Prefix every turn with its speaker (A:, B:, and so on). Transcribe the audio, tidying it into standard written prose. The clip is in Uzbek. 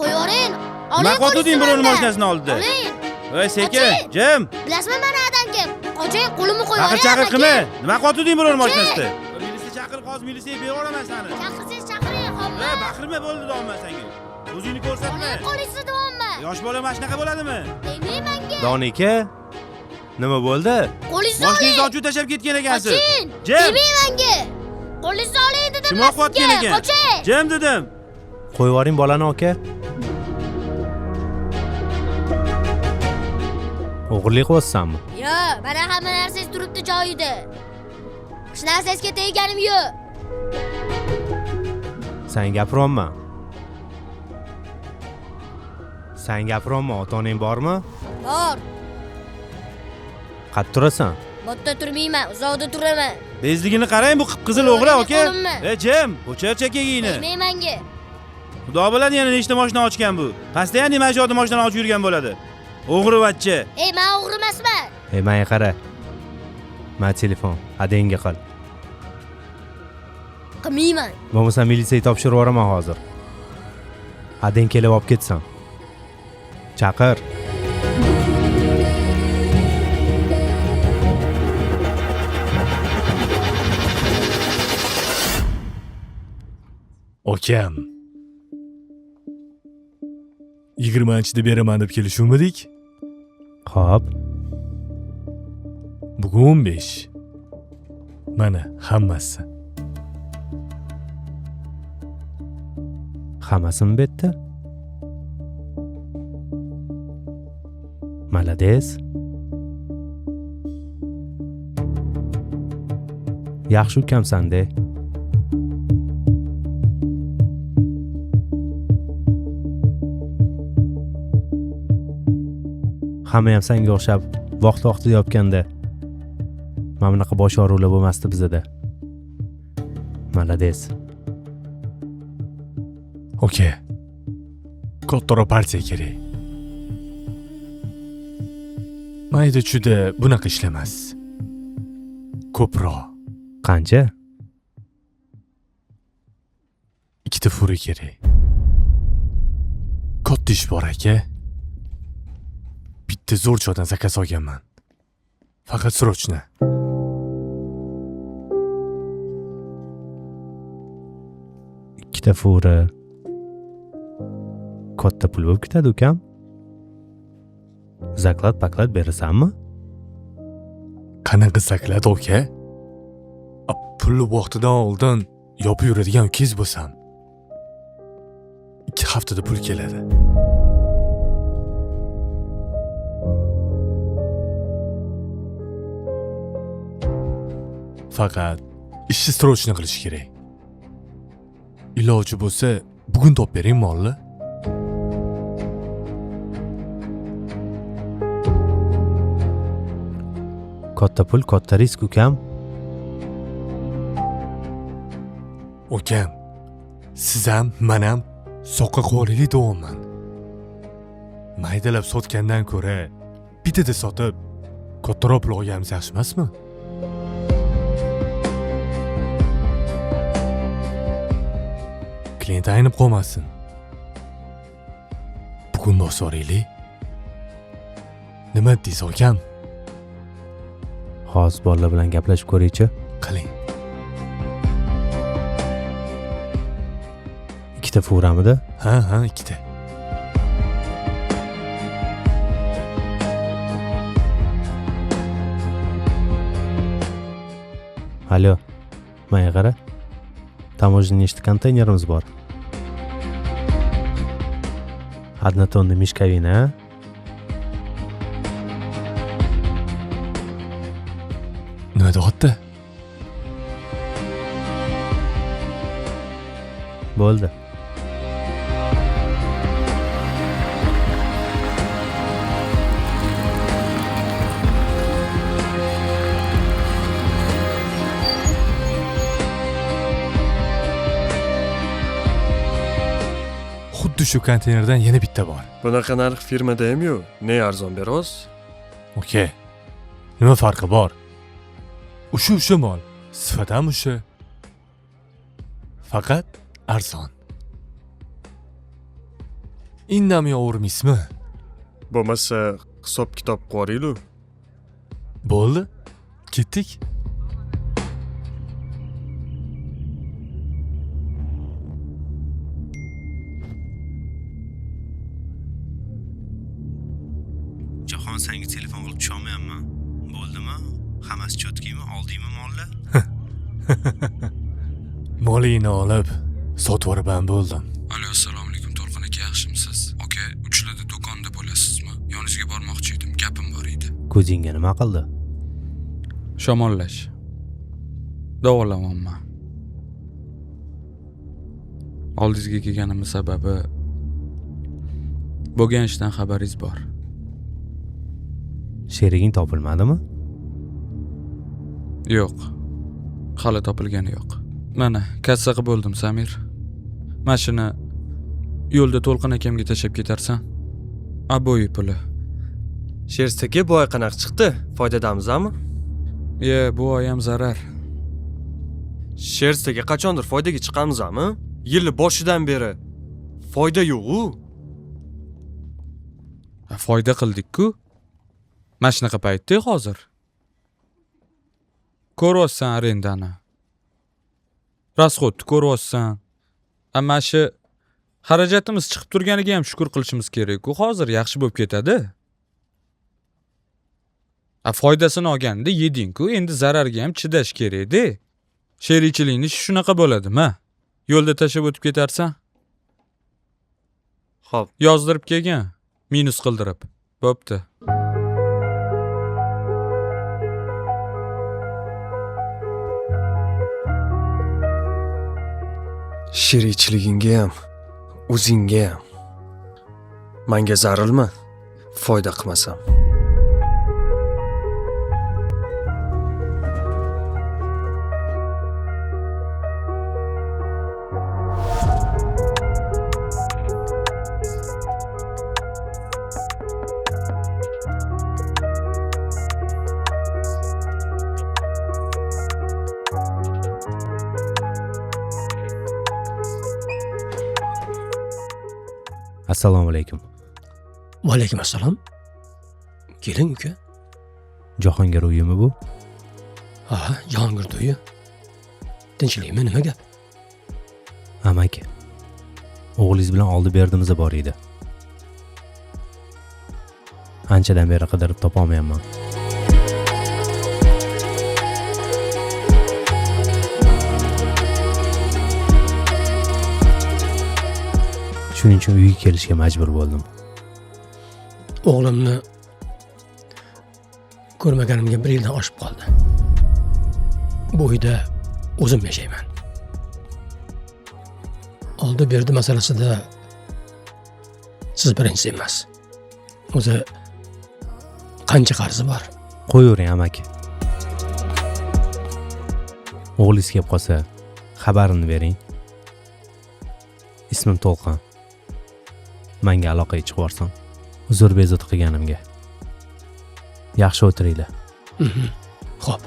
A: Qo'yaverin.
B: Nima qotding birovni mashinasini oldida?
A: Oling.
B: Voy sekin, jim.
A: Bilasizmi mana adam kim? Qo'ying, qo'limni
B: Chaqir
A: qo'yaverin.
B: chaqir qilma. Nima qotding birovni mashinasida? Militsiya chaqir, hozir militsiyaga beraman seni.
A: Chaqirsangiz chaqiring, xomma.
B: Baqirma bo'ldi davomman senga. O'zingni ko'rsatma.
A: Qo'lingizni davomma.
B: Yosh bola mana shunaqa bo'ladimi?
A: Deymanga.
C: Donika, nima bo'ldi?
A: Qo'lingizni
B: Mashinangizni
A: oling.
B: ochib tashlab ketgan ekansiz.
A: Qochin.
B: Jim.
A: Deymanga. Qo'lingizni oling dedim.
B: Kim o'qiyotgan ekan?
A: Qo'chin.
B: Jim dedim.
C: Qo'yib yuboring bolani, aka. O'g'irlik qilyapsanmi?
A: Yo'q, mana hamma narsangiz turibdi joyida. Hech narsangizga tegganim yo'q.
C: Sen gapiryapman. Sen gapiryapman, ota-onang bormi?
A: Bor.
C: Qayerda turasan?
A: Bu yerda turmayman, uzoqda turaman.
B: Bezligini qarang, bu qip-qizil o'g'ri, aka.
A: Qo'limni.
B: Jim, ko'char chakagingni.
A: Deymanga.
B: Xudo biladi yana nechta mashina ochgan bu. Pastda ham nima joyda mashina ochib yurgan bo'ladi. O'g'rivachcha.
A: Men o'g'ri emasman.
C: Menga qara. Ma telefon, adangga qil.
A: Qilmayman.
C: Bo'lmasa militsiyaga topshirib yuboraman hozir. Adang kelib olib ketsin. Chaqir.
D: Okam. 20-da beraman deb kelishuvmidik?
C: Xo'p.
D: Bugun 15. Mana hammasi.
C: Hammasini betdi. Malades. Yaxshi ukamsan-da. Hamma ham senga o'xshab vaqt-vaqtida yopganda mana bunaqa bosh og'ruvlar bo'lmasdi bizda. Malades.
D: Oka. Kattaroq partiya kerak. Mayda juda bunaqa ishlamas. Ko'proq.
C: Qancha?
D: 2 ta furi kerak. Katta ish bor aka. Bitta zo'r joydan zakaz olganman. Faqat srochna.
C: Ikkita furi. Katta pul bo'lib ketadi, ukam. Zaklad berasanmi?
D: Qanaqa zaklad aka? Pulni vaqtidan oldin yopib yuradigan ukangiz bo'lsam. 2 haftada pul keladi. Faqat ishni srochna qilish kerak. Iloji bo'lsa, bugun topib bering molni.
C: Katta pul, katta risk, ukam.
D: Ukam, siz ham, men ham soqqa qo'ylik davomman. Maydalab sotgandan ko'ra, bittada sotib, kattaroq pul olganimiz yaxshi emasmi? Klient aynib qolmasin. Bugun bosvoraylik. Nima deysiz ukam?
C: Hozir bolalar bilan gaplashib ko'raychi.
D: Qiling.
C: 2 ta furamidi?
D: Ha, 2 ta.
C: Alo. Menga qara. Tamojni nechta konteynerimiz bor? 1 tonna mishkavina.
D: Nima deyapti?
C: Bo'ldi.
D: Xuddi shu konteynerdan yana bitta bor.
E: Bunaqa narx firmada ham yo'q. Ne arzon berasiz?
D: Oka. Nima farqi bor? O'sha mol, sifat ham o'sha. Faqat arzon. indamayvermaysizmi?
E: Bo'lmasa hisob kitob qo'raylu.
D: Bo'ldi. Ketdik.
C: Jahon senga telefon qilib tusholmayapman. Bo'ldimi? Hammasi cho'tkimi? Oldingmi molni?
D: Molingni olib, sotib yuborib bo'ldim.
F: Alo, assalomu alaykum To'lqin aka, yaxshimisiz? Aka, uchlarda do'konda bo'lasizmi? Yoningizga bormoqchi edim, gapim bor edi.
C: Ko'zingga nima qildi?
F: Shamollash. Davolamanman. Oldingizga kelganimning sababi bo'lgan ishdan xabaringiz bor.
C: Sheriging topilmadimi?
F: Yo'q. Hali topilgani yo'q. Mana, kassa qilib bo'ldim, Samir. Mashina yo'lda To'lqin akamga tashlab ketarsan. Abo'yi puli.
E: Sherstagi bu oy qanaqa chiqdi? Foydadamizmi?
F: Bu oy ham zarar.
E: Sherstagi qachondir foydaga chiqamizmi? Yil boshidan beri foyda yo'q-ku.
F: Foyda qildik-ku. Mana shunaqa paytda hozir. Ko'ryapsan arendani. Rasxodni ko'ryapsan. Ammo shu xarajatimiz chiqib turganiga ham shukr qilishimiz kerak-ku. Hozir yaxshi bo'lib ketadi. Foydasini olganda yeding-ku, endi zararga ham chidash kerak-da. Sherikchilikning shunaqa bo'ladimi? Yo'lda tashlab o'tib ketarsan.
E: Xo'p,
F: Yozdirib kelgan, minus qildirib. Bo'pti.
E: sherikchiligingga ham, o'zingga ham. Menga zararmi? Foyda qilmasam.
C: Assalomu alaykum.
G: Va alaykum assalom. Keling uka.
C: Jahongir uyimi bu?
G: Ha, Jahongir to'yi. Tinchlikmi, nima gap?
C: Amaki. O'g'lingiz bilan oldi berdimiz bor edi. Anchadan beri qidirib topolmayapman. Shuning uchun uyga kelishga majbur bo'ldim.
G: O'g'limni ko'rmaganimga 1 yildan oshib qoldi. Bu uyda o'zim yashayman. Oldi berdi masalasida siz birinchisi emas. O'zi qancha qarzi bor?
C: Qo'yavering amaki. O'g'lingiz kelib qolsa, xabarini bering. Ismim To'lqin. Menga aloqaga chiqib borsan, uzr bezovta qilganimga. Yaxshi o'tiringlar.
G: Xo'p.